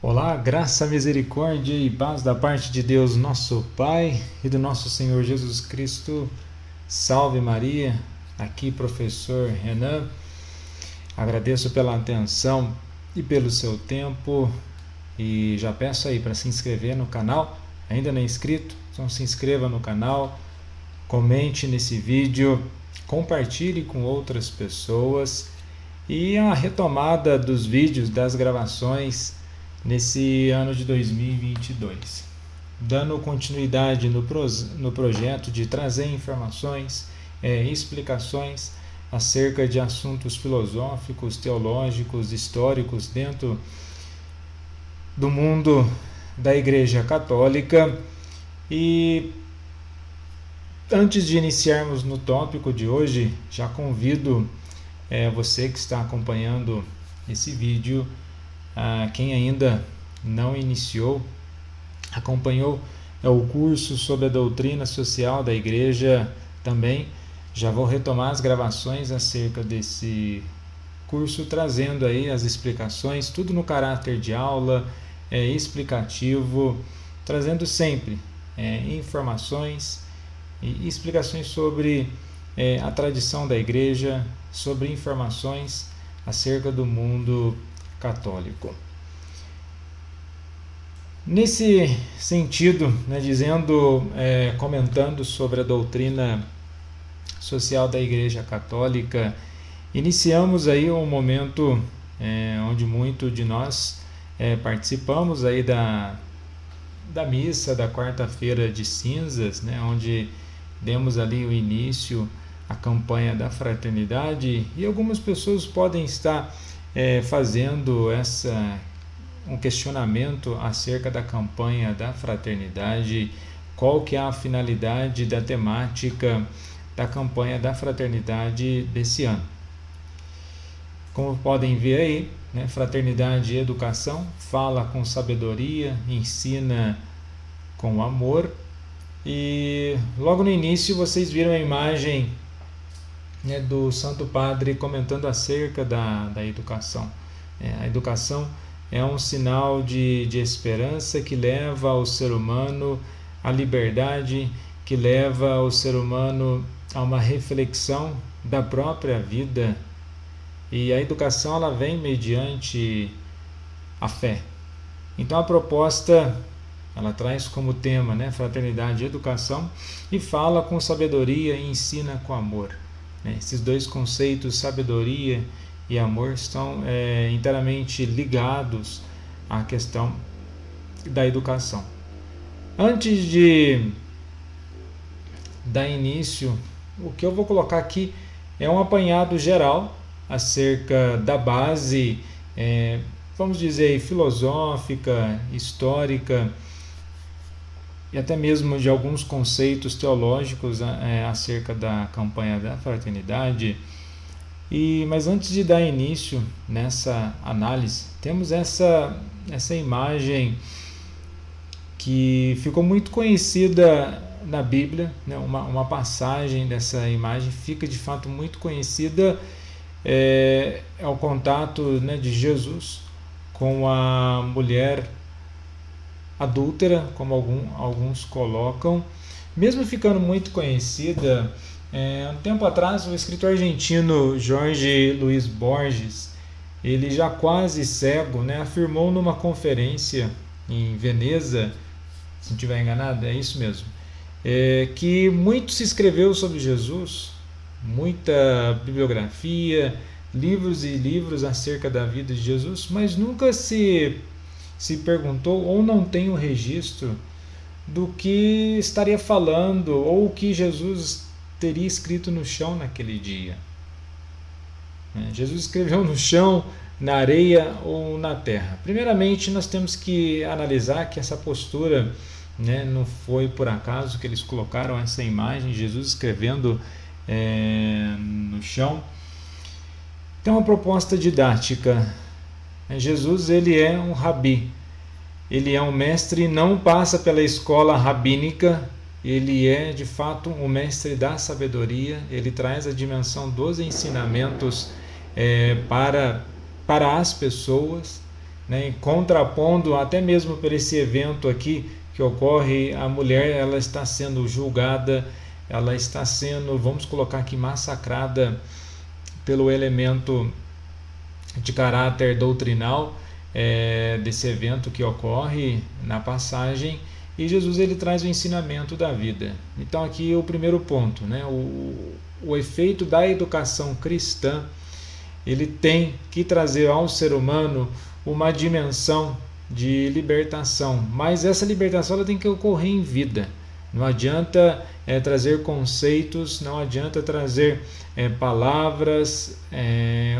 Olá, graça, misericórdia e paz da parte de Deus, nosso Pai e do nosso Senhor Jesus Cristo. Salve Maria, aqui professor Renan. Agradeço pela atenção e pelo seu tempo e já peço aí para se inscrever no canal. Ainda não é inscrito? Então se inscreva no canal, comente nesse vídeo, compartilhe com outras pessoas e a retomada dos vídeos, das gravações nesse ano de 2022, dando continuidade no projeto de trazer informações, explicações acerca de assuntos filosóficos, teológicos, históricos dentro do mundo da Igreja Católica. E antes de iniciarmos no tópico de hoje, já convido você que está acompanhando esse vídeo, quem ainda não acompanhou o curso sobre a doutrina social da Igreja também, já vou retomar as gravações acerca desse curso, trazendo aí as explicações, tudo no caráter de aula, explicativo, trazendo sempre informações e explicações sobre a tradição da Igreja, sobre informações acerca do mundo católico. Nesse sentido, comentando sobre a doutrina social da Igreja Católica, iniciamos aí um momento onde muito de nós participamos aí da missa da quarta-feira de cinzas, onde demos ali o início à campanha da fraternidade, e algumas pessoas podem estar fazendo um questionamento acerca da campanha da fraternidade, qual que é a finalidade da temática da campanha da fraternidade desse ano. Como podem ver aí, fraternidade e educação, fala com sabedoria, ensina com amor, e logo no início vocês viram a imagem do Santo Padre comentando acerca da educação. A educação é um sinal de esperança que leva o ser humano à liberdade, que leva o ser humano a uma reflexão da própria vida. E a educação ela vem mediante a fé. Então a proposta ela traz como tema fraternidade e educação, e fala com sabedoria e ensina com amor. Esses dois conceitos, sabedoria e amor, estão inteiramente ligados à questão da educação. Antes de dar início, o que eu vou colocar aqui é um apanhado geral acerca da base, vamos dizer, filosófica, histórica, e até mesmo de alguns conceitos teológicos acerca da campanha da fraternidade. Mas antes de dar início nessa análise, temos essa imagem que ficou muito conhecida na Bíblia, uma passagem dessa imagem fica de fato muito conhecida, é o contato de Jesus com a mulher adúltera, como alguns colocam, mesmo ficando muito conhecida. Um tempo atrás, o escritor argentino Jorge Luis Borges, ele já quase cego, afirmou numa conferência em Veneza, se não estiver enganado, é isso mesmo, que muito se escreveu sobre Jesus, muita bibliografia, livros e livros acerca da vida de Jesus, mas nunca se perguntou, ou não tem um registro do que estaria falando, ou o que Jesus teria escrito no chão naquele dia. Jesus escreveu no chão, na areia ou na terra? Primeiramente, nós temos que analisar que essa postura não foi por acaso que eles colocaram essa imagem, Jesus escrevendo no chão. Tem uma proposta didática. Jesus ele é um rabi, ele é um mestre e não passa pela escola rabínica, ele é de fato o mestre da sabedoria, ele traz a dimensão dos ensinamentos para as pessoas, né, contrapondo até mesmo por esse evento aqui que ocorre, a mulher ela está sendo julgada, ela está sendo, vamos colocar aqui, massacrada pelo elemento de caráter doutrinal desse evento que ocorre na passagem, e Jesus ele traz o ensinamento da vida. Então aqui o primeiro ponto, né, o efeito da educação cristã, ele tem que trazer ao ser humano uma dimensão de libertação, mas essa libertação ela tem que ocorrer em vida. Não adianta trazer conceitos, não adianta trazer palavras,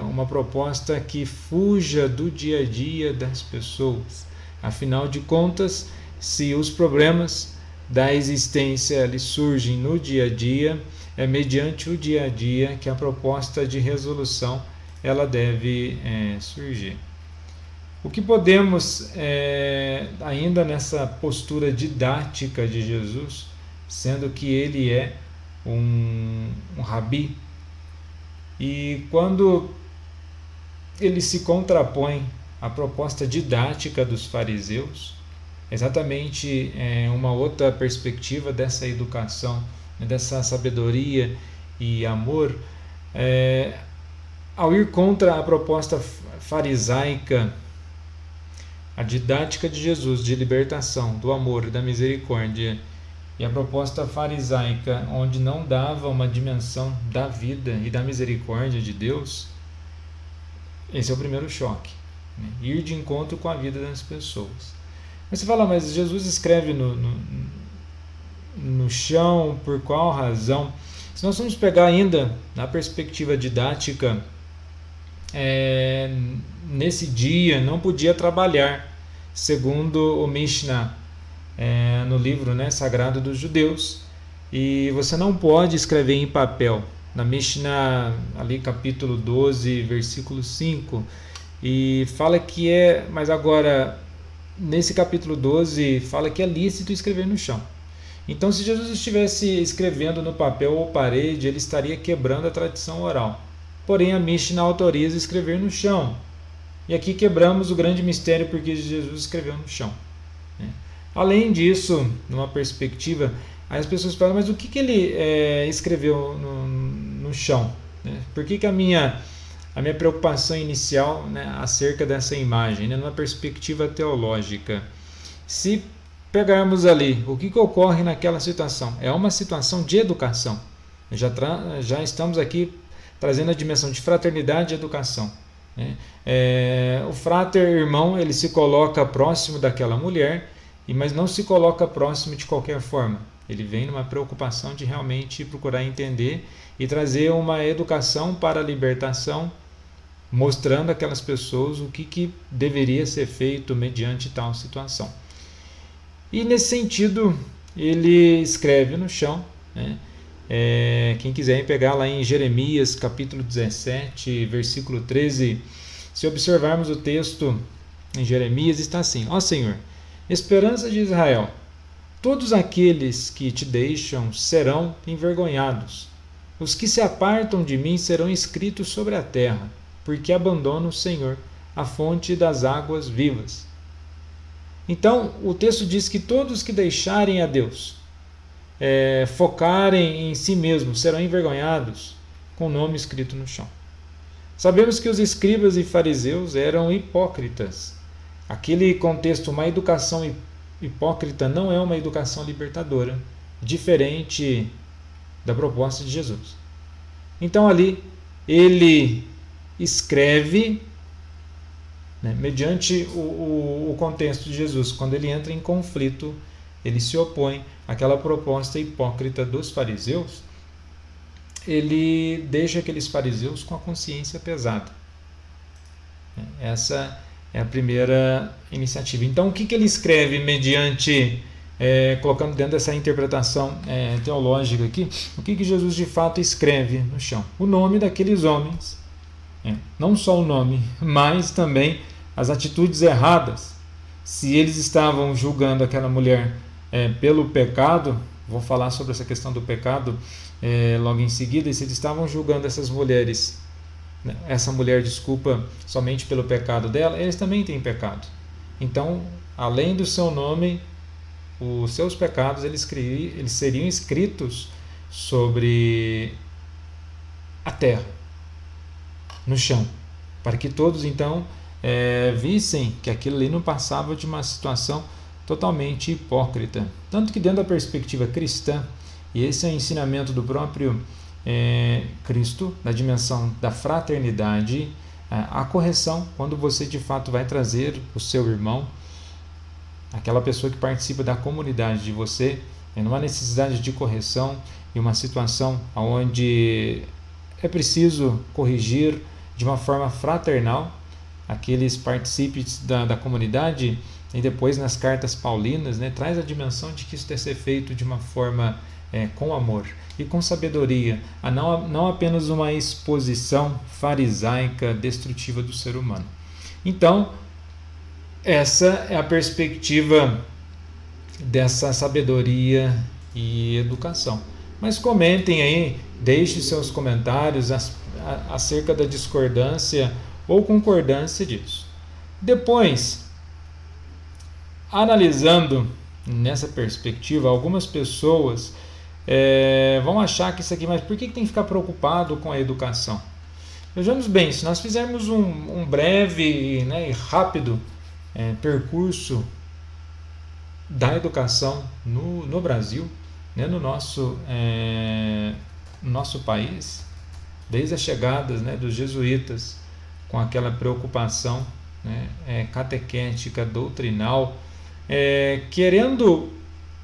uma proposta que fuja do dia a dia das pessoas. Afinal de contas, se os problemas da existência eles surgem no dia a dia, é mediante o dia a dia que a proposta de resolução ela deve surgir. O que podemos, ainda nessa postura didática de Jesus, sendo que ele é um rabi, e quando ele se contrapõe à proposta didática dos fariseus, exatamente uma outra perspectiva dessa educação, dessa sabedoria e amor, ao ir contra a proposta farisaica, a didática de Jesus de libertação, do amor e da misericórdia, e a proposta farisaica, onde não dava uma dimensão da vida e da misericórdia de Deus, esse é o primeiro choque, né? Ir de encontro com a vida das pessoas. Mas você fala, mas Jesus escreve no chão, por qual razão? Se nós vamos pegar ainda na perspectiva didática, nesse dia não podia trabalhar, segundo o Mishnah, no livro, né, sagrado dos judeus, e você não pode escrever em papel. Na Mishnah, ali capítulo 12, versículo 5, e fala que mas agora nesse capítulo 12 fala que é lícito escrever no chão. Então, se Jesus estivesse escrevendo no papel ou parede, ele estaria quebrando a tradição oral. Porém, a Mishnah autoriza escrever no chão. E aqui quebramos o grande mistério porque Jesus escreveu no chão. Além disso, numa perspectiva, aí as pessoas falam, mas o que ele escreveu no chão? Por que a minha preocupação inicial, né, acerca dessa imagem, né, numa perspectiva teológica? Se pegarmos ali, o que ocorre naquela situação? É uma situação de educação. Já estamos aqui trazendo a dimensão de fraternidade e educação, né? O frater irmão ele se coloca próximo daquela mulher, mas não se coloca próximo de qualquer forma. Ele vem numa preocupação de realmente procurar entender e trazer uma educação para a libertação, mostrando àquelas pessoas o que deveria ser feito mediante tal situação. E nesse sentido, ele escreve no chão, né? Quem quiser pegar lá em Jeremias capítulo 17, versículo 13, se observarmos o texto em Jeremias, está assim: ó Senhor, esperança de Israel, todos aqueles que te deixam serão envergonhados. Os que se apartam de mim serão escritos sobre a terra, porque abandonam o Senhor, a fonte das águas vivas. Então, o texto diz que todos que deixarem a Deus, focarem em si mesmos, serão envergonhados, com o nome escrito no chão. Sabemos que os escribas e fariseus eram hipócritas. Aquele contexto, uma educação hipócrita não é uma educação libertadora, diferente da proposta de Jesus. Então ali ele escreve, né, mediante o contexto de Jesus. Quando ele entra em conflito, ele se opõe àquela proposta hipócrita dos fariseus, ele deixa aqueles fariseus com a consciência pesada. Essa é a primeira iniciativa. Então, o que ele escreve mediante, colocando dentro dessa interpretação teológica aqui, o que Jesus de fato escreve no chão? O nome daqueles homens, não só o nome, mas também as atitudes erradas. Se eles estavam julgando aquela mulher pelo pecado, vou falar sobre essa questão do pecado logo em seguida, e se eles estavam julgando essas mulheres essa mulher desculpa somente pelo pecado dela, eles também têm pecado. Então, além do seu nome, os seus pecados eles seriam escritos sobre a terra, no chão, para que todos então vissem que aquilo ali não passava de uma situação totalmente hipócrita. Tanto que dentro da perspectiva cristã, e esse é o ensinamento do próprio Cristo, na dimensão da fraternidade, a correção, quando você de fato vai trazer o seu irmão, aquela pessoa que participa da comunidade de você, numa necessidade de correção, em uma situação onde é preciso corrigir de uma forma fraternal aqueles partícipes da comunidade, e depois nas cartas paulinas, traz a dimensão de que isso deve ser feito de uma forma com amor e com sabedoria, não apenas uma exposição farisaica destrutiva do ser humano. Então, essa é a perspectiva dessa sabedoria e educação. Mas comentem aí, deixem seus comentários acerca da discordância ou concordância disso. Depois, analisando nessa perspectiva, algumas pessoas vão achar que isso aqui, mas por que tem que ficar preocupado com a educação? Vejamos bem, se nós fizermos um breve e rápido percurso da educação no Brasil, no nosso país, desde as chegadas dos jesuítas, com aquela preocupação catequética, doutrinal, querendo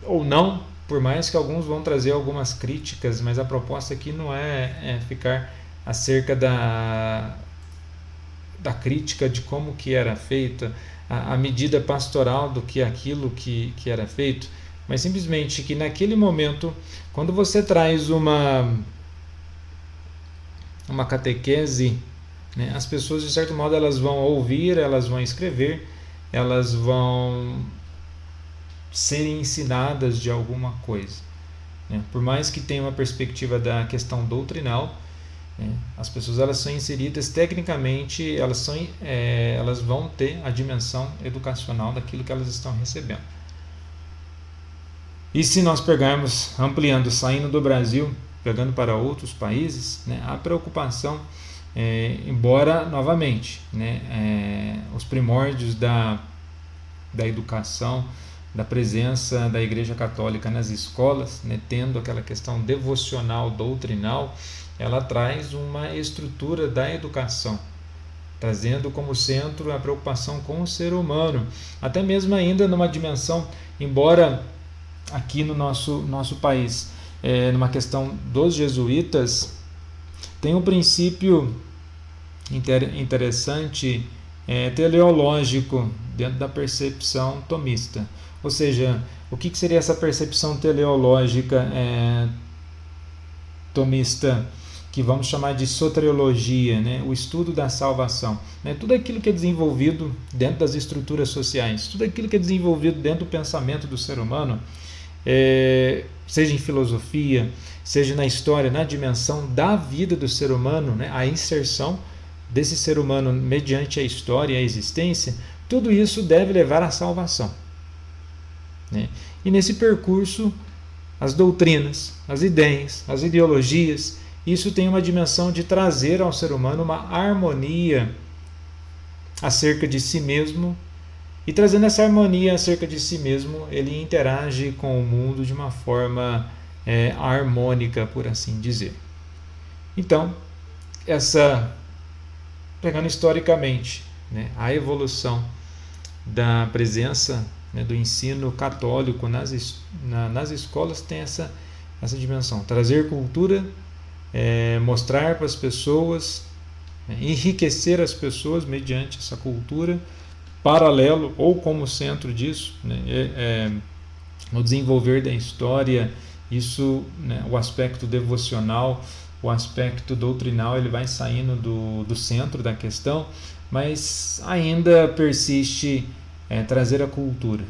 ou não, por mais que alguns vão trazer algumas críticas, mas a proposta aqui não é ficar acerca da crítica de como que era feita a medida pastoral do que aquilo que era feito, mas simplesmente que naquele momento, quando você traz uma catequese, as pessoas de certo modo elas vão ouvir, elas vão escrever, elas vão ser ensinadas de alguma coisa, por mais que tenha uma perspectiva da questão doutrinal, as pessoas elas são inseridas tecnicamente, elas vão ter a dimensão educacional daquilo que elas estão recebendo. E se nós pegarmos, ampliando, saindo do Brasil, pegando para outros países, a preocupação, embora novamente, os primórdios da educação, da presença da Igreja Católica nas escolas, tendo aquela questão devocional, doutrinal, ela traz uma estrutura da educação, trazendo como centro a preocupação com o ser humano, até mesmo ainda numa dimensão, embora aqui no nosso país, numa questão dos jesuítas, tem um princípio interessante teleológico dentro da percepção tomista. Ou seja, o que seria essa percepção teleológica tomista, que vamos chamar de soteriologia, o estudo da salvação. Tudo aquilo que é desenvolvido dentro das estruturas sociais, tudo aquilo que é desenvolvido dentro do pensamento do ser humano, seja em filosofia, seja na história, na dimensão da vida do ser humano, a inserção desse ser humano mediante a história e a existência, tudo isso deve levar à salvação. E nesse percurso, as doutrinas, as ideias, as ideologias, isso tem uma dimensão de trazer ao ser humano uma harmonia acerca de si mesmo, e trazendo essa harmonia acerca de si mesmo, ele interage com o mundo de uma forma harmônica, por assim dizer. Então, pegando historicamente, a evolução da presença do ensino católico nas escolas tem essa dimensão, trazer cultura, mostrar para as pessoas, enriquecer as pessoas mediante essa cultura, paralelo ou como centro disso, no desenvolver da história, isso, o aspecto devocional, o aspecto doutrinal, ele vai saindo do centro da questão, mas ainda persiste trazer a cultura,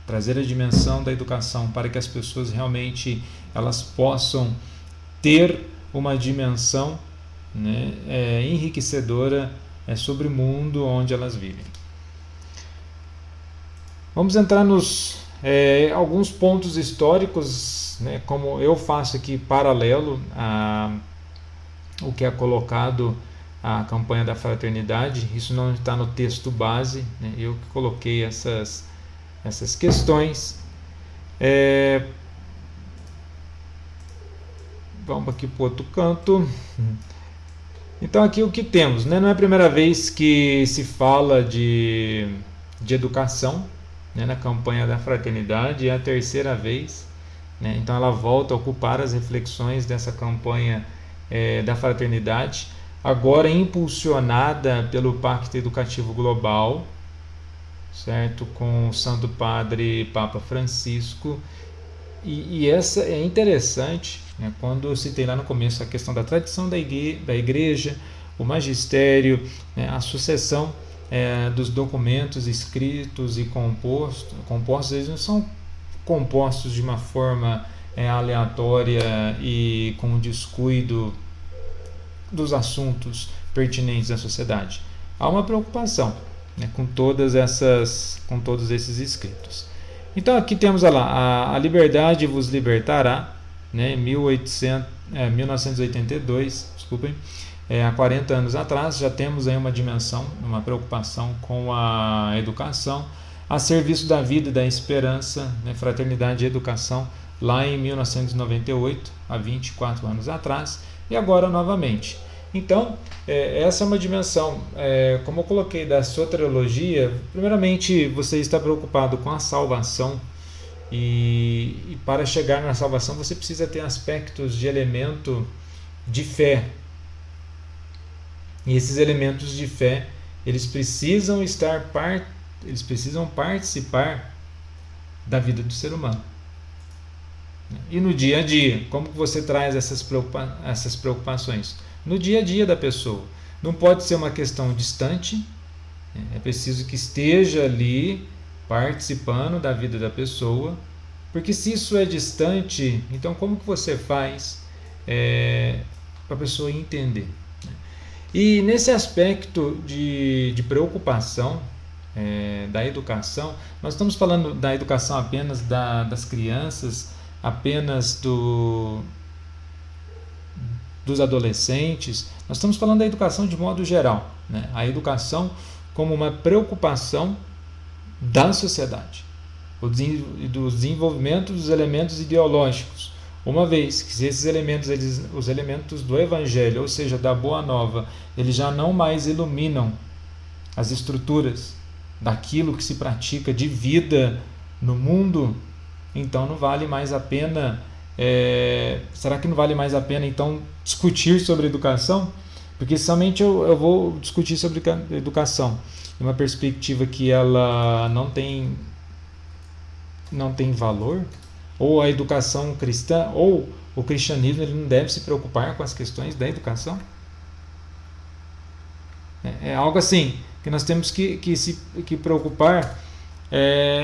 trazer a dimensão da educação para que as pessoas realmente elas possam ter uma dimensão né, enriquecedora sobre o mundo onde elas vivem. Vamos entrar nos alguns pontos históricos, né, como eu faço aqui paralelo a o que é colocado a campanha da fraternidade. Isso não está no texto base, né, eu que coloquei essas questões. Vamos aqui para o outro canto. Então aqui o que temos, né? Não é a primeira vez que se fala de educação, né, na campanha da fraternidade, é a terceira vez, né? Então ela volta a ocupar as reflexões dessa campanha da fraternidade, agora impulsionada pelo Pacto Educativo Global, certo? Com o Santo Padre Papa Francisco. E essa é interessante, né, quando eu citei lá no começo a questão da tradição da igreja, o magistério, né, a sucessão dos documentos escritos e compostos, eles não são compostos de uma forma aleatória e com descuido dos assuntos pertinentes à sociedade. Há uma preocupação, né, com todos esses escritos. Então aqui temos lá, a liberdade vos libertará, né, 1982, desculpem, há 40 anos atrás. Já temos aí uma dimensão, uma preocupação com a educação, a serviço da vida e da esperança, né, fraternidade e educação, lá em 1998, há 24 anos atrás, e agora novamente. Então, essa é uma dimensão, como eu coloquei, da soteriologia. Primeiramente, você está preocupado com a salvação, e para chegar na salvação você precisa ter aspectos de elemento de fé. E esses elementos de fé, eles precisam participar da vida do ser humano. E no dia a dia, como você traz essas preocupações? No dia a dia da pessoa. Não pode ser uma questão distante, é preciso que esteja ali participando da vida da pessoa, porque se isso é distante, então como que você faz para a pessoa entender? E nesse aspecto de preocupação da educação, nós estamos falando da educação apenas das crianças, apenas dos adolescentes. Nós estamos falando da educação de modo geral, né? A educação como uma preocupação da sociedade, do desenvolvimento dos elementos ideológicos, uma vez que esses elementos, os elementos do Evangelho, ou seja, da Boa Nova, eles já não mais iluminam as estruturas daquilo que se pratica de vida no mundo. Então não vale mais a pena. Será que não vale mais a pena então discutir sobre educação? Porque somente eu vou discutir sobre educação em uma perspectiva que ela não tem valor, ou a educação cristã, ou o cristianismo, ele não deve se preocupar com as questões da educação? É algo assim que nós temos que preocupar,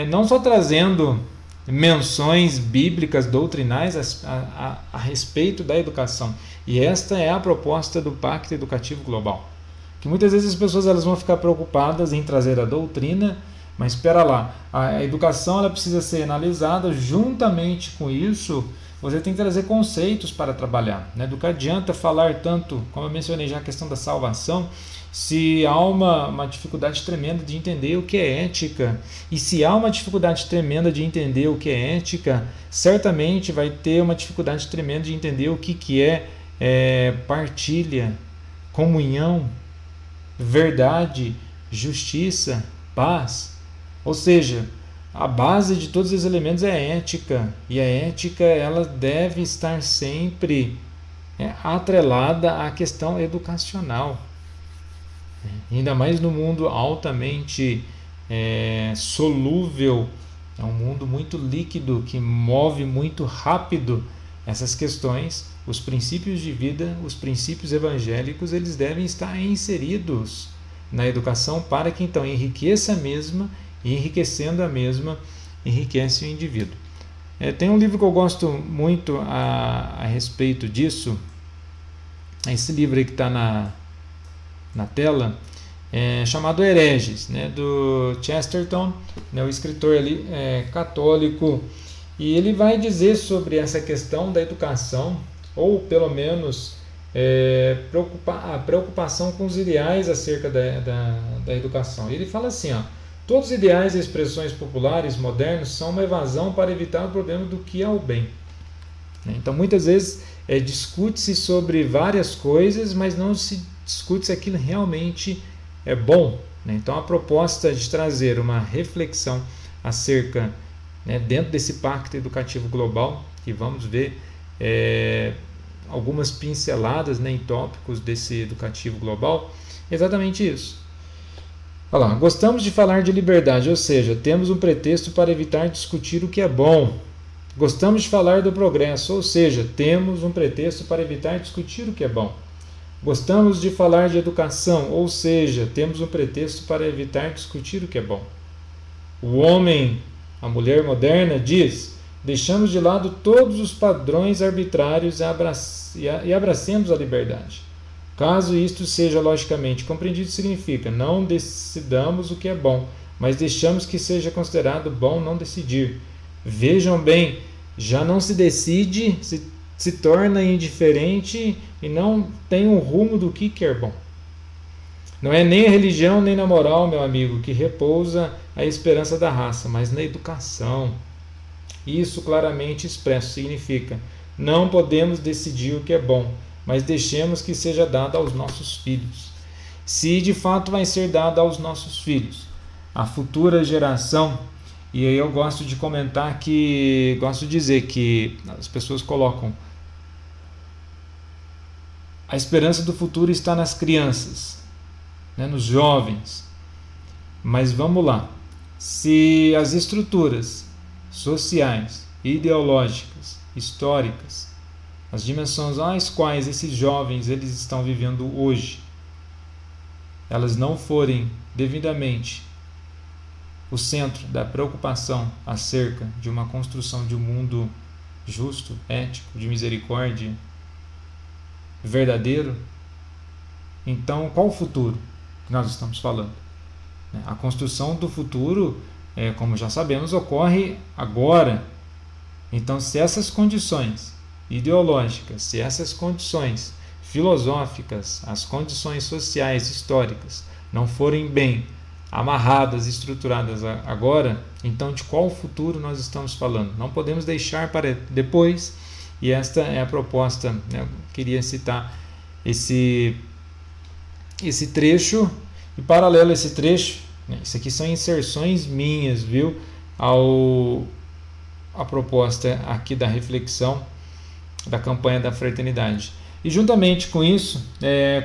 não só trazendo menções bíblicas, doutrinais a respeito da educação. E esta é a proposta do Pacto Educativo Global. Que muitas vezes as pessoas elas vão ficar preocupadas em trazer a doutrina, mas espera lá, a educação ela precisa ser analisada. Juntamente com isso, você tem que trazer conceitos para trabalhar, né? Do que adianta falar tanto, como eu mencionei já a questão da salvação, se há uma dificuldade tremenda de entender o que é ética. E se há uma dificuldade tremenda de entender o que é ética, certamente vai ter uma dificuldade tremenda de entender o que é partilha, comunhão, verdade, justiça, paz. Ou seja, a base de todos os elementos é a ética, e a ética ela deve estar sempre atrelada à questão educacional. Ainda mais no mundo altamente solúvel, é um mundo muito líquido que move muito rápido essas questões. Os princípios de vida, os princípios evangélicos, eles devem estar inseridos na educação para que então enriqueça a mesma, e enriquecendo a mesma, enriquece o indivíduo. Tem um livro que eu gosto muito a respeito disso, esse livro aí que está na tela, chamado Hereges, né, do Chesterton, né, o escritor ali católico, e ele vai dizer sobre essa questão da educação, ou pelo menos a preocupação com os ideais acerca da educação. Ele fala assim, ó, todos os ideais e expressões populares modernos são uma evasão para evitar o problema do que é o bem. Então, muitas vezes, discute-se sobre várias coisas, mas não se discute se aquilo realmente é bom. Né? Então, a proposta de trazer uma reflexão acerca, né, dentro desse pacto educativo global, que vamos ver algumas pinceladas, né, em tópicos desse educativo global, é exatamente isso. Olha lá, gostamos de falar de liberdade, ou seja, temos um pretexto para evitar discutir o que é bom. Gostamos de falar do progresso, ou seja, temos um pretexto para evitar discutir o que é bom. Gostamos de falar de educação, ou seja, temos um pretexto para evitar discutir o que é bom. O homem, a mulher moderna, diz: deixamos de lado todos os padrões arbitrários e abracemos a liberdade. Caso isto seja logicamente compreendido, significa não decidamos o que é bom, mas deixamos que seja considerado bom não decidir. Vejam bem, já não se decide, se torna indiferente e não tem um rumo do que é bom. Não é nem a religião nem na moral, meu amigo, que repousa a esperança da raça, mas na educação. Isso claramente expresso significa: não podemos decidir o que é bom, mas deixemos que seja dado aos nossos filhos. Se de fato vai ser dado aos nossos filhos, a futura geração, e aí eu gosto de comentar que, gosto de dizer que as pessoas colocam a esperança do futuro está nas crianças, né, nos jovens. Mas vamos lá. Se as estruturas sociais, ideológicas, históricas, as dimensões às quais esses jovens eles estão vivendo hoje, elas não forem devidamente o centro da preocupação acerca de uma construção de um mundo justo, ético, de misericórdia, verdadeiro, então qual o futuro que nós estamos falando? A construção do futuro, como já sabemos, ocorre agora. Então, se essas condições ideológicas, se essas condições filosóficas, as condições sociais, históricas, não forem bem amarradas, estruturadas agora, então de qual futuro nós estamos falando? Não podemos deixar para depois, e esta é a proposta. Né? Eu queria citar esse trecho, e paralelo a esse trecho, né, isso aqui são inserções minhas, viu, a proposta aqui da reflexão da campanha da fraternidade. E juntamente com isso,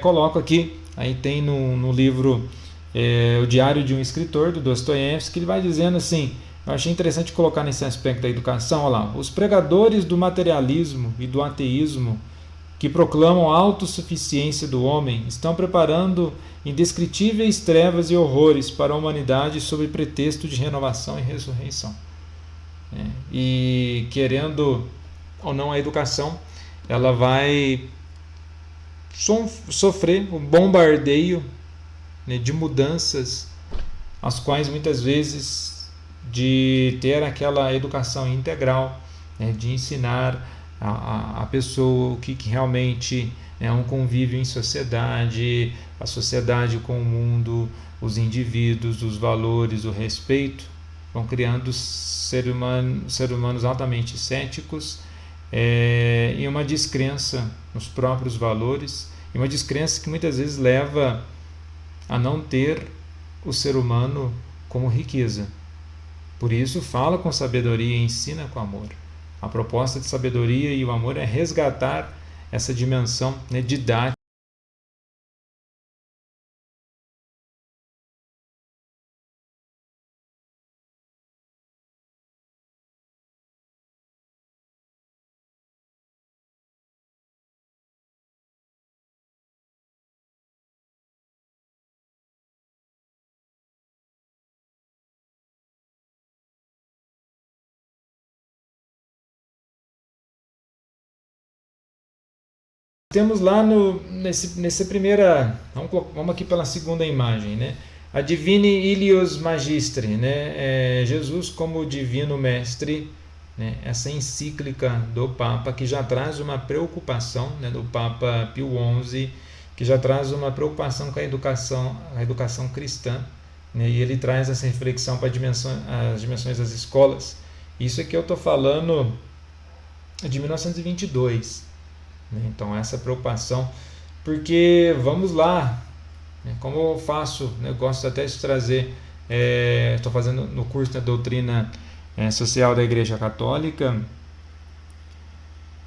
coloco aqui, aí tem no livro O Diário de um Escritor, do Dostoiévski, ele vai dizendo assim, eu achei interessante colocar nesse aspecto da educação, olha lá, os pregadores do materialismo e do ateísmo que proclamam a autossuficiência do homem estão preparando indescritíveis trevas e horrores para a humanidade sob pretexto de renovação e ressurreição. E querendo ou não a educação, ela vai sofrer um bombardeio, né, de mudanças, as quais muitas vezes de ter aquela educação integral, né, de ensinar a pessoa o que realmente é um convívio em sociedade, a sociedade com o mundo, os indivíduos, os valores, o respeito, vão criando seres humanos altamente céticos, e uma descrença nos próprios valores, e uma descrença que muitas vezes leva a não ter o ser humano como riqueza. Por isso, fala com sabedoria e ensina com amor. A proposta de sabedoria e o amor é resgatar essa dimensão, né, didática temos lá nessa primeira, vamos aqui pela segunda imagem, né? A Divini Ilios Magistri, né? Jesus como divino mestre, né? Essa encíclica do Papa que já traz uma preocupação, né? Do Papa Pio XI, que já traz uma preocupação com a educação cristã, né? E ele traz essa reflexão para as dimensões das escolas. Isso aqui eu estou falando de 1922. Então essa preocupação, porque vamos lá, como eu faço, eu gosto até de trazer, estou fazendo no curso da doutrina social da Igreja Católica,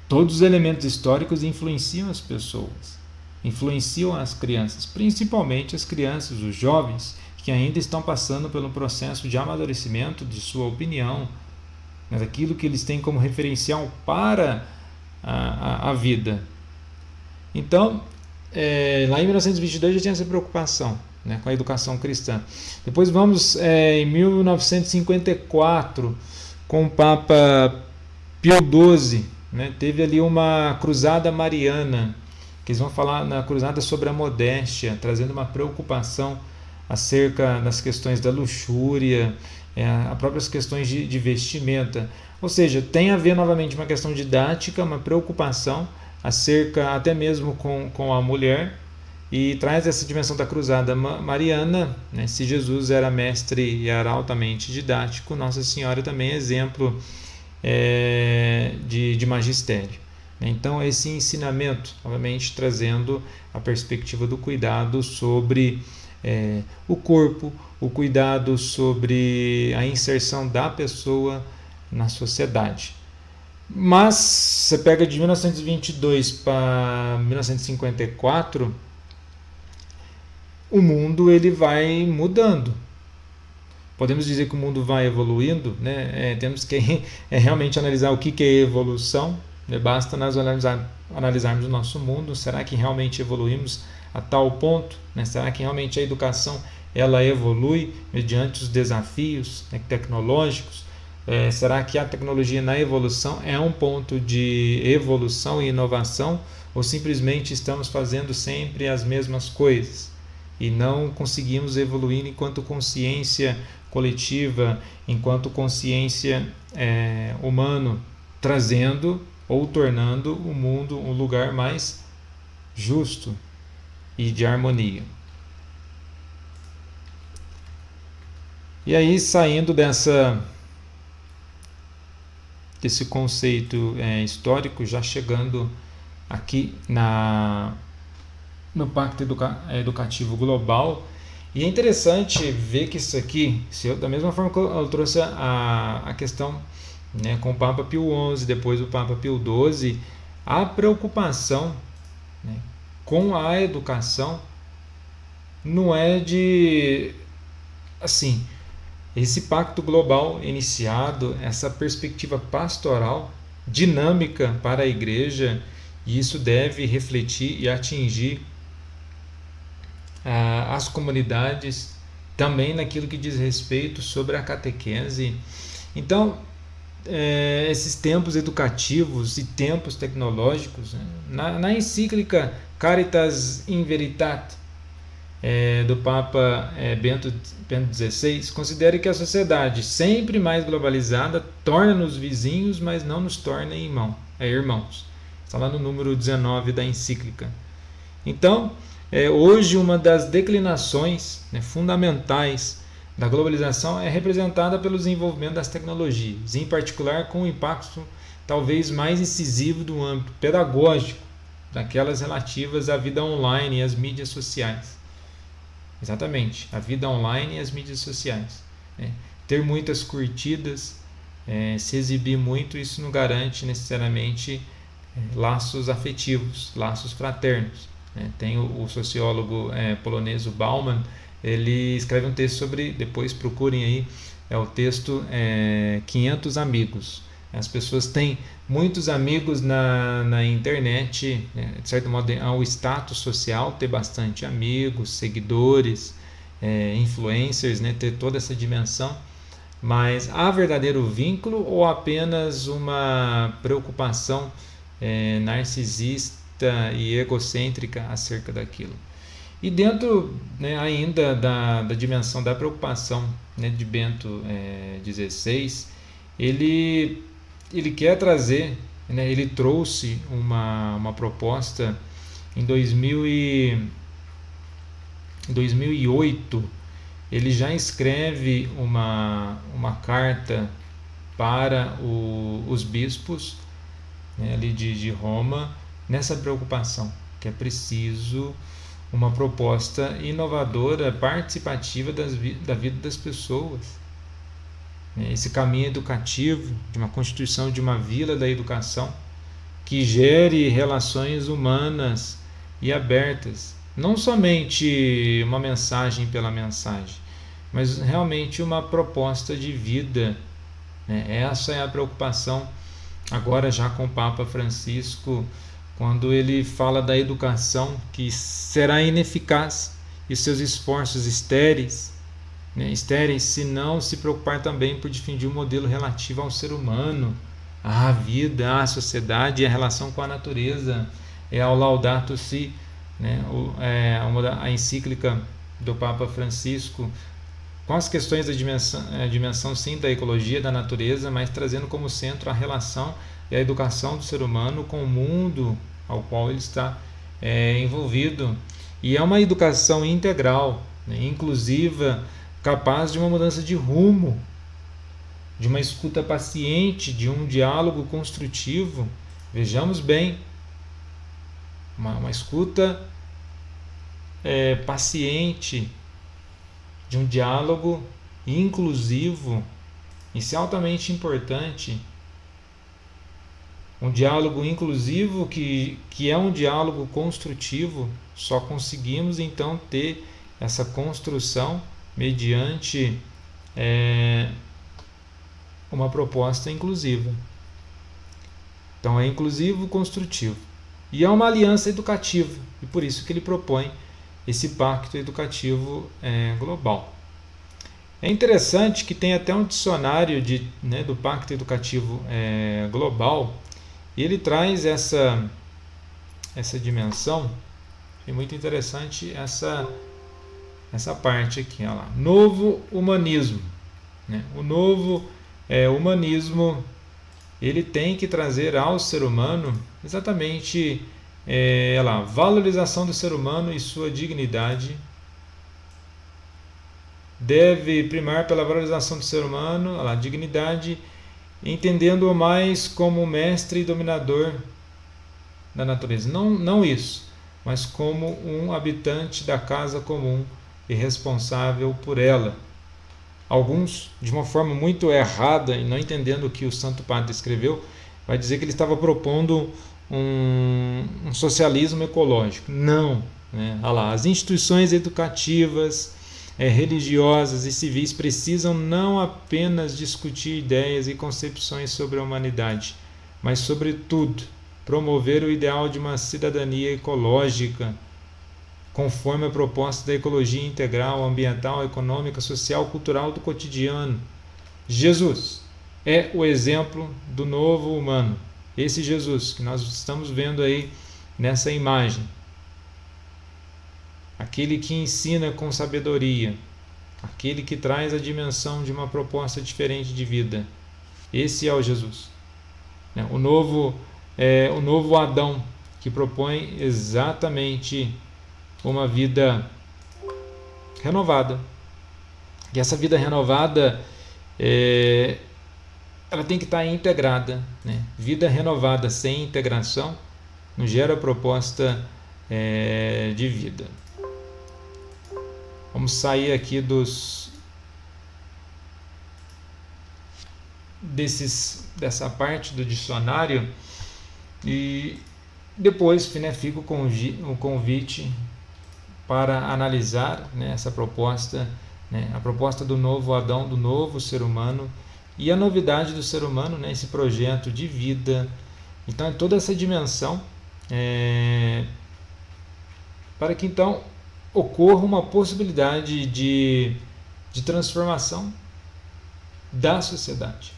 todos os elementos históricos influenciam as pessoas, influenciam as crianças, principalmente as crianças, os jovens, que ainda estão passando pelo processo de amadurecimento de sua opinião, daquilo que eles têm como referencial para a vida. Então, lá em 1922 já tinha essa preocupação, né, com a educação cristã. Depois vamos em 1954 com o Papa Pio XII, né, teve ali uma cruzada mariana, que eles vão falar na cruzada sobre a modéstia, trazendo uma preocupação acerca das questões da luxúria, as próprias questões de vestimenta. Ou seja, tem a ver novamente uma questão didática, uma preocupação acerca até mesmo com a mulher, e traz essa dimensão da cruzada mariana, né? Se Jesus era mestre e era altamente didático, Nossa Senhora também é exemplo de magistério. Então esse ensinamento, novamente trazendo a perspectiva do cuidado sobre o corpo, o cuidado sobre a inserção da pessoa na sociedade. Mas você pega de 1922 para 1954, o mundo ele vai mudando. Podemos dizer que o mundo vai evoluindo, né? Temos que realmente analisar o que é evolução. Basta nós analisarmos o nosso mundo. Será que realmente evoluímos a tal ponto? Né? Será que realmente a educação ela evolui mediante os desafios tecnológicos? Será que a tecnologia na evolução é um ponto de evolução e inovação, ou simplesmente estamos fazendo sempre as mesmas coisas e não conseguimos evoluir enquanto consciência coletiva, enquanto consciência humano, trazendo ou tornando o mundo um lugar mais justo e de harmonia? E aí, saindo desse conceito histórico, já chegando aqui no Pacto Educativo Global, e é interessante ver que isso aqui, da mesma forma que eu trouxe a questão, né, com o Papa Pio XI, depois o Papa Pio XII, a preocupação, né, com a educação não é de, assim, esse pacto global iniciado, essa perspectiva pastoral, dinâmica para a igreja, e isso deve refletir e atingir as comunidades, também naquilo que diz respeito sobre a catequese. Então, esses tempos educativos e tempos tecnológicos, né, na encíclica Caritas in Veritate, do Papa Bento XVI, considera que a sociedade sempre mais globalizada torna-nos vizinhos, mas não nos torna irmãos. Está lá no número 19 da encíclica. Então, hoje uma das declinações fundamentais da globalização é representada pelo desenvolvimento das tecnologias, em particular com o impacto talvez mais incisivo do âmbito pedagógico, daquelas relativas à vida online e às mídias sociais. Exatamente, a vida online e as mídias sociais. Ter muitas curtidas, se exibir muito, isso não garante necessariamente laços afetivos, laços fraternos. Tem o sociólogo polonês Bauman, ele escreve um texto sobre, depois procurem aí, o texto 500 amigos. As pessoas têm muitos amigos na internet, de certo modo é o status social, ter bastante amigos, seguidores, influencers, ter toda essa dimensão, mas há verdadeiro vínculo ou apenas uma preocupação narcisista egoísta e egocêntrica acerca daquilo. E dentro, né, ainda da dimensão da preocupação, né, de Bento XVI, ele quer trazer, né, ele trouxe uma proposta em 2008. Ele já escreve uma carta para os bispos, né, ali de Roma, nessa preocupação, que é preciso uma proposta inovadora, participativa da vida das pessoas. Esse caminho educativo, de uma constituição de uma vila da educação, que gere relações humanas e abertas. Não somente uma mensagem pela mensagem, mas realmente uma proposta de vida. Essa é a preocupação agora já com o Papa Francisco, quando ele fala da educação que será ineficaz e seus esforços estéreis se não se preocupar também por definir um modelo relativo ao ser humano, à vida, à sociedade e à relação com a natureza. Ao Laudato Si, né, a encíclica do Papa Francisco, com as questões da dimensão sim da ecologia, da natureza, mas trazendo como centro a relação e a educação do ser humano com o mundo ao qual ele está envolvido. E é uma educação integral, né, inclusiva, capaz de uma mudança de rumo, de uma escuta paciente, de um diálogo construtivo. Vejamos bem, uma escuta paciente, de um diálogo inclusivo. Isso é altamente importante. Um diálogo inclusivo que é um diálogo construtivo. Só conseguimos então ter essa construção mediante uma proposta inclusiva. Então é inclusivo, construtivo. E é uma aliança educativa, e por isso que ele propõe esse pacto educativo global. É interessante que tem até um dicionário do pacto educativo global, e ele traz essa dimensão. É muito interessante essa parte aqui. Olha lá. Novo humanismo. Né? O novo humanismo, ele tem que trazer ao ser humano exatamente valorização do ser humano e sua dignidade. Deve primar pela valorização do ser humano, dignidade, entendendo-o mais como mestre e dominador da natureza. Não isso, mas como um habitante da casa comum e responsável por ela. Alguns, de uma forma muito errada e não entendendo o que o Santo Padre escreveu, vai dizer que ele estava propondo um socialismo ecológico. Não. Né? As instituições educativas, religiosas e civis precisam não apenas discutir ideias e concepções sobre a humanidade, mas, sobretudo, promover o ideal de uma cidadania ecológica, conforme a proposta da ecologia integral, ambiental, econômica, social, cultural do cotidiano. Jesus é o exemplo do novo humano. Esse Jesus que nós estamos vendo aí nessa imagem. Aquele que ensina com sabedoria. Aquele que traz a dimensão de uma proposta diferente de vida. Esse é o Jesus. O novo Adão, que propõe exatamente uma vida renovada. E essa vida renovada, ela tem que estar integrada. Né? Vida renovada sem integração não gera proposta de vida. Vamos sair aqui dessa parte do dicionário e depois fica o convite para analisar, né, essa proposta, né, a proposta do novo Adão, do novo ser humano e a novidade do ser humano, né, esse projeto de vida. Então, é toda essa dimensão para que então ocorra uma possibilidade de transformação da sociedade.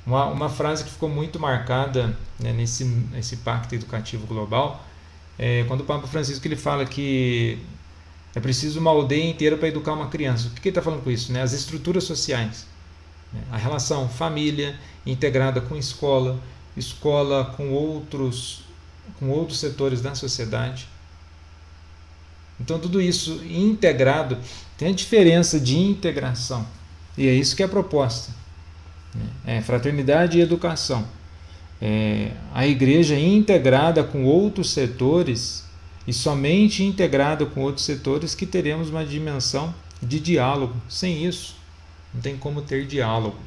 Uma frase que ficou muito marcada, né, nesse Pacto Educativo Global, quando o Papa Francisco ele fala que é preciso uma aldeia inteira para educar uma criança. O que ele está falando com isso? Né? As estruturas sociais, né? A relação família integrada com escola, escola com outros setores da sociedade. Então tudo isso integrado tem a diferença de integração. E é isso que é a proposta. Fraternidade e educação. A igreja integrada com outros setores e somente integrada com outros setores que teremos uma dimensão de diálogo. Sem isso, não tem como ter diálogo.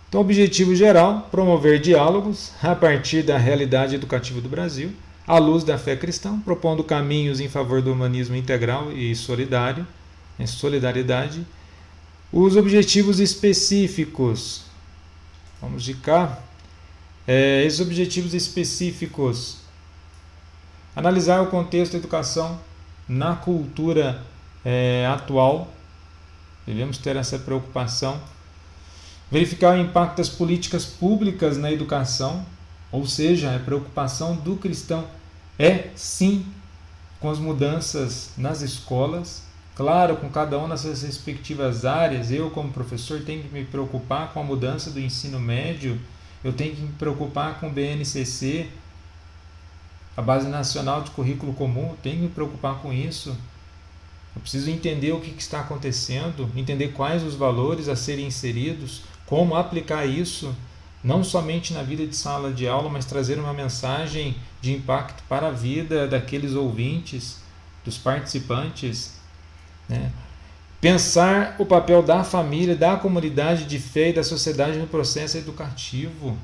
Então, objetivo geral, promover diálogos a partir da realidade educativa do Brasil, à luz da fé cristã, propondo caminhos em favor do humanismo integral e solidário, solidariedade. Os objetivos específicos, vamos de cá, esses objetivos específicos, analisar o contexto da educação na cultura atual, devemos ter essa preocupação, verificar o impacto das políticas públicas na educação, ou seja, a preocupação do cristão sim com as mudanças nas escolas, claro, com cada um nas suas respectivas áreas. Eu, como professor, tenho que me preocupar com a mudança do ensino médio, eu tenho que me preocupar com o BNCC, a Base Nacional de Currículo Comum, eu tenho que me preocupar com isso. Eu preciso entender o que está acontecendo, entender quais os valores a serem inseridos, como aplicar isso, não somente na vida de sala de aula, mas trazer uma mensagem de impacto para a vida daqueles ouvintes, dos participantes, né? Pensar o papel da família, da comunidade de fé e da sociedade no processo educativo.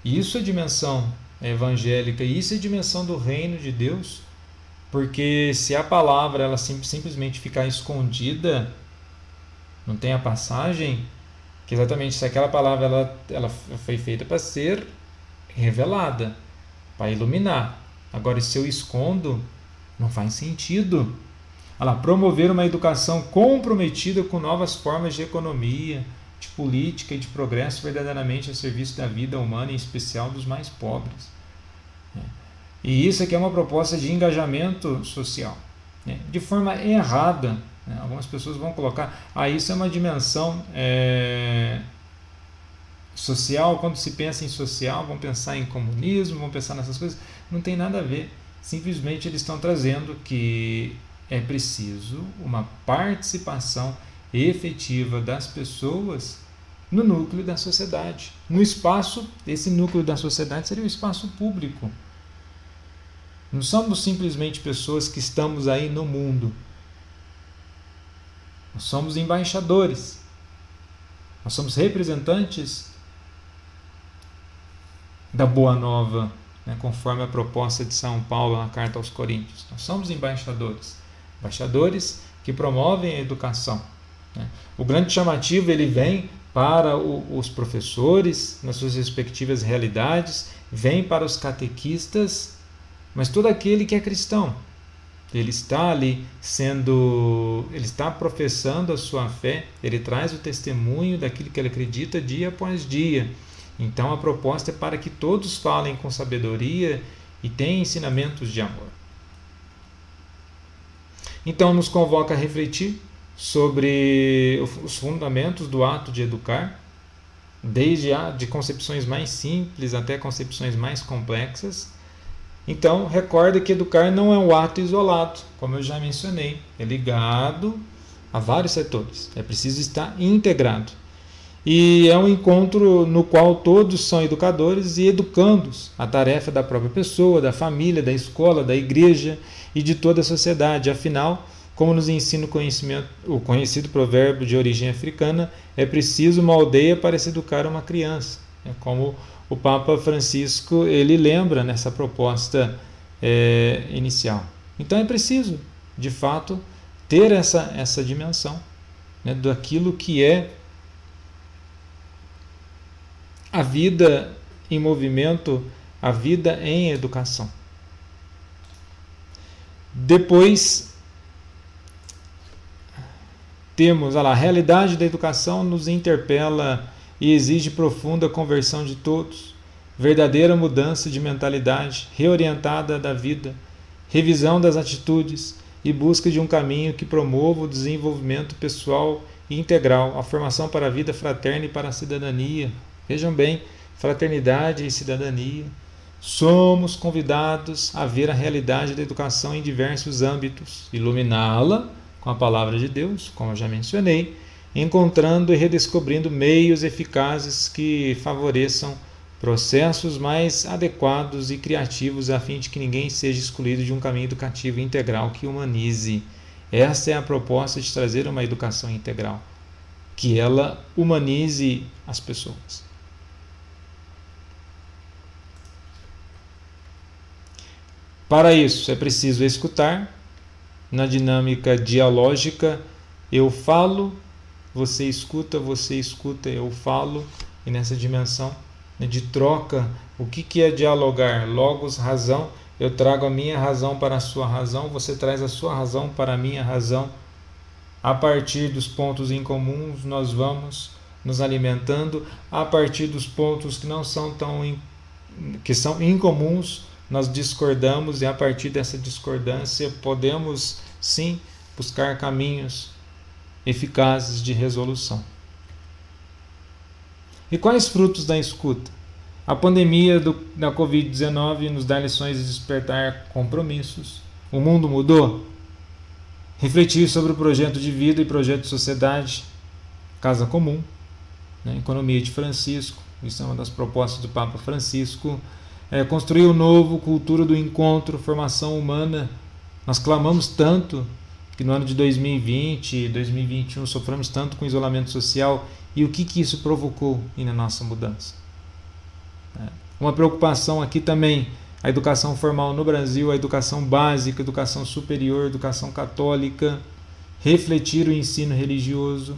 Isso é dimensão evangélica, isso é dimensão do reino de Deus, porque se a palavra ela simplesmente ficar escondida, não tem a passagem, que exatamente se aquela palavra ela foi feita para ser revelada, para iluminar. Agora, se eu escondo, não faz sentido. Olha lá, promover uma educação comprometida com novas formas de economia, de política e de progresso verdadeiramente a serviço da vida humana, em especial dos mais pobres. E isso aqui é uma proposta de engajamento social, né? De forma errada, né? Algumas pessoas vão colocar, isso é uma dimensão social. Quando se pensa em social, vão pensar em comunismo, vão pensar nessas coisas. Não tem nada a ver. Simplesmente eles estão trazendo que é preciso uma participação efetiva das pessoas no núcleo da sociedade. No espaço, esse núcleo da sociedade seria o espaço público. Não somos simplesmente pessoas que estamos aí no mundo. Nós somos embaixadores. Nós somos representantes da Boa Nova, né, conforme a proposta de São Paulo na Carta aos Coríntios. Nós somos embaixadores. Embaixadores que promovem a educação, né? O grande chamativo ele vem para os professores nas suas respectivas realidades, vem para os catequistas, mas todo aquele que é cristão, ele está ali ele está professando a sua fé, ele traz o testemunho daquilo que ele acredita dia após dia. Então a proposta é para que todos falem com sabedoria e tenham ensinamentos de amor. Então nos convoca a refletir sobre os fundamentos do ato de educar, desde de concepções mais simples até concepções mais complexas. Então, recorda que educar não é um ato isolado, como eu já mencionei, é ligado a vários setores, é preciso estar integrado. E é um encontro no qual todos são educadores e educandos, a tarefa da própria pessoa, da família, da escola, da igreja e de toda a sociedade. Afinal, como nos ensina o conhecido provérbio de origem africana, é preciso uma aldeia para se educar uma criança. É como o Papa Francisco ele lembra nessa proposta inicial. Então é preciso, de fato, ter essa dimensão, né, daquilo que é a vida em movimento, a vida em educação. Depois, temos, olha lá, a realidade da educação nos interpela e exige profunda conversão de todos, verdadeira mudança de mentalidade, reorientada da vida, revisão das atitudes e busca de um caminho que promova o desenvolvimento pessoal e integral, a formação para a vida fraterna e para a cidadania. Vejam bem, fraternidade e cidadania. Somos convidados a ver a realidade da educação em diversos âmbitos, iluminá-la com a palavra de Deus, como eu já mencionei, encontrando e redescobrindo meios eficazes que favoreçam processos mais adequados e criativos a fim de que ninguém seja excluído de um caminho educativo integral que humanize. Essa é a proposta de trazer uma educação integral, que ela humanize as pessoas. Para isso, é preciso escutar. Na dinâmica dialógica, eu falo, você escuta, eu falo. E nessa dimensão de troca, o que é dialogar? Logos, razão. Eu trago a minha razão para a sua razão, você traz a sua razão para a minha razão. A partir dos pontos incomuns, nós vamos nos alimentando. A partir dos pontos que não são que são incomuns, nós discordamos, e a partir dessa discordância podemos sim buscar caminhos eficazes de resolução. E quais frutos da escuta? A pandemia da Covid-19 nos dá lições de despertar compromissos. O mundo mudou? Refletir sobre o projeto de vida e projeto de sociedade, casa comum, economia de Francisco, isso é uma das propostas do Papa Francisco. Construir o novo, cultura do encontro, formação humana. Nós clamamos tanto que no ano de 2020 e 2021 sofremos tanto com isolamento social, e o que isso provocou na nossa mudança? Uma preocupação aqui também, a educação formal no Brasil, a educação básica, a educação superior, a educação católica, refletir o ensino religioso,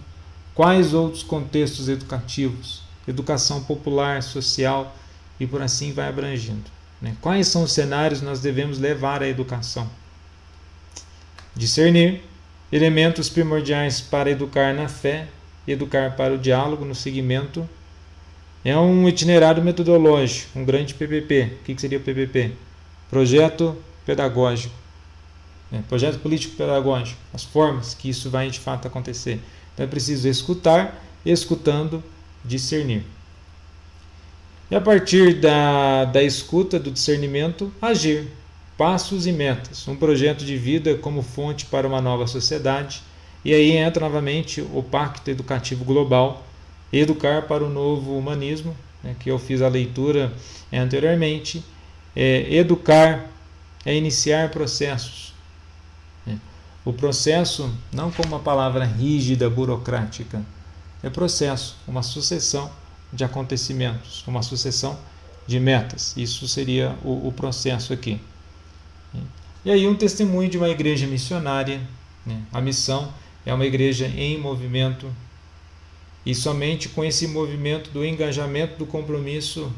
quais outros contextos educativos, educação popular, social, e por assim vai abrangendo. Quais são os cenários que nós devemos levar à educação? Discernir elementos primordiais para educar na fé, educar para o diálogo no segmento. É um itinerário metodológico, um grande PPP. O que seria o PPP? Projeto pedagógico. Projeto político-pedagógico. As formas que isso vai de fato acontecer. Então é preciso escutar, escutando, discernir. E a partir da escuta, do discernimento, agir. Passos e metas. Um projeto de vida como fonte para uma nova sociedade. E aí entra novamente o Pacto Educativo Global, educar para o novo humanismo, que eu fiz a leitura anteriormente. Educar é iniciar processos. O processo, não como uma palavra rígida, burocrática, é processo, uma sucessão de acontecimentos, uma sucessão de metas. Isso seria o processo aqui. E aí um testemunho de uma igreja missionária. A missão é uma igreja em movimento, e somente com esse movimento do engajamento, do compromisso,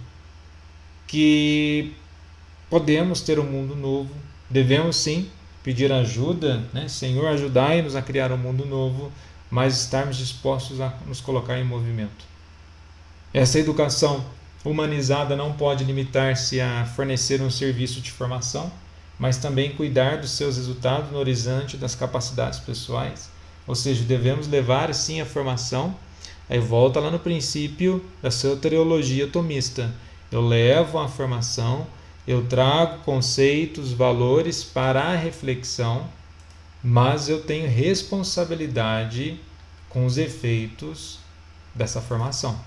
que podemos ter um mundo novo. Devemos sim pedir ajuda, Senhor, ajudai-nos a criar um mundo novo, mas estarmos dispostos a nos colocar em movimento. Essa educação humanizada não pode limitar-se a fornecer um serviço de formação, mas também cuidar dos seus resultados no horizonte das capacidades pessoais. Ou seja, devemos levar sim a formação. Aí volta lá no princípio da soteriologia tomista. Eu levo a formação, eu trago conceitos, valores para a reflexão, mas eu tenho responsabilidade com os efeitos dessa formação.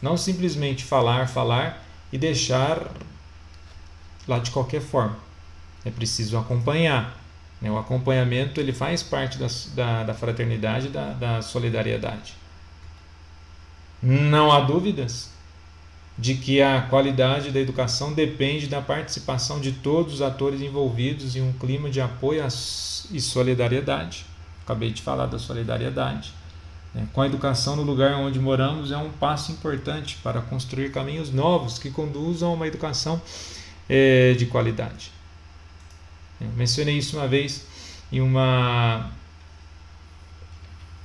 Não simplesmente falar e deixar lá de qualquer forma. É preciso acompanhar. O acompanhamento ele faz parte da fraternidade, da solidariedade. Não há dúvidas de que a qualidade da educação depende da participação de todos os atores envolvidos em um clima de apoio e solidariedade. Acabei de falar da solidariedade. Com a educação no lugar onde moramos é um passo importante para construir caminhos novos que conduzam a uma educação de qualidade. Eu mencionei isso uma vez em uma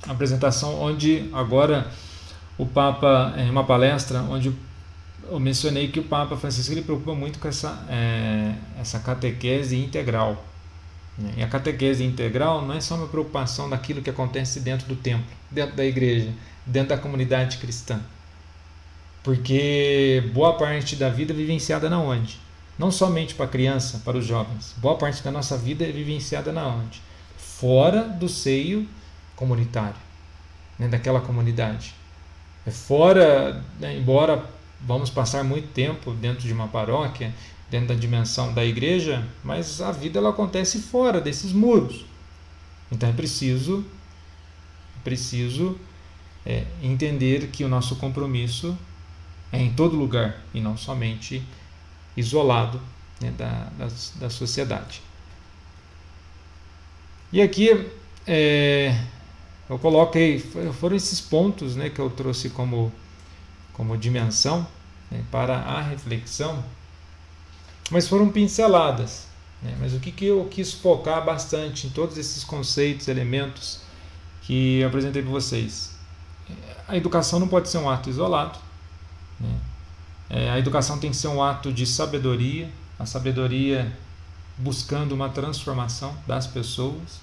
apresentação onde agora o Papa, em uma palestra, onde eu mencionei que o Papa Francisco ele preocupa muito com essa catequese integral. Né? E a catequese integral não é só uma preocupação daquilo que acontece dentro do templo, dentro da igreja, dentro da comunidade cristã. Porque boa parte da vida é vivenciada na onde? Não somente para a criança, para os jovens. Boa parte da nossa vida é vivenciada na onde? Fora do seio comunitário, né, daquela comunidade. É fora, né, embora vamos passar muito tempo dentro de uma paróquia, dentro da dimensão da igreja, mas a vida ela acontece fora desses muros. Então é preciso entender que o nosso compromisso é em todo lugar e não somente isolado, né, da sociedade. E aqui eu coloquei, foram esses pontos, né, que eu trouxe como dimensão, né, para a reflexão, mas foram pinceladas. Né, mas o que eu quis focar bastante em todos esses conceitos, elementos que eu apresentei para vocês. A educação não pode ser um ato isolado. Né? A educação tem que ser um ato de sabedoria, a sabedoria buscando uma transformação das pessoas,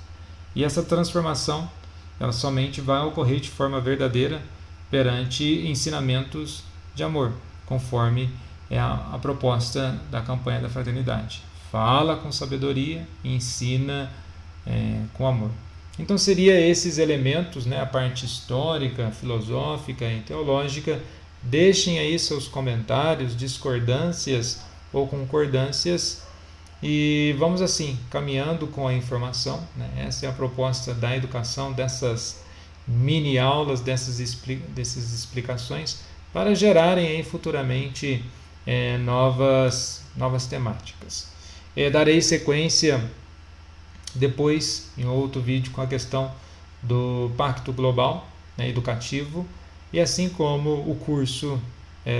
e essa transformação ela somente vai ocorrer de forma verdadeira perante ensinamentos de amor, conforme é a proposta da campanha da fraternidade. Fala com sabedoria e ensina com amor. Então seria esses elementos, né, a parte histórica, filosófica e teológica. Deixem aí seus comentários, discordâncias ou concordâncias e vamos assim, caminhando com a informação. Né? Essa é a proposta da educação, dessas mini aulas, dessas explicações, para gerarem aí futuramente novas temáticas. Darei sequência depois em outro vídeo com a questão do Pacto Global, né, educativo, e assim como o curso,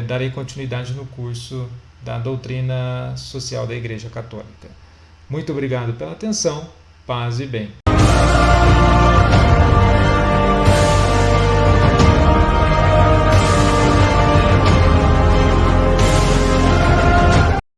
darei continuidade no curso da doutrina social da Igreja Católica. Muito obrigado pela atenção, paz e bem.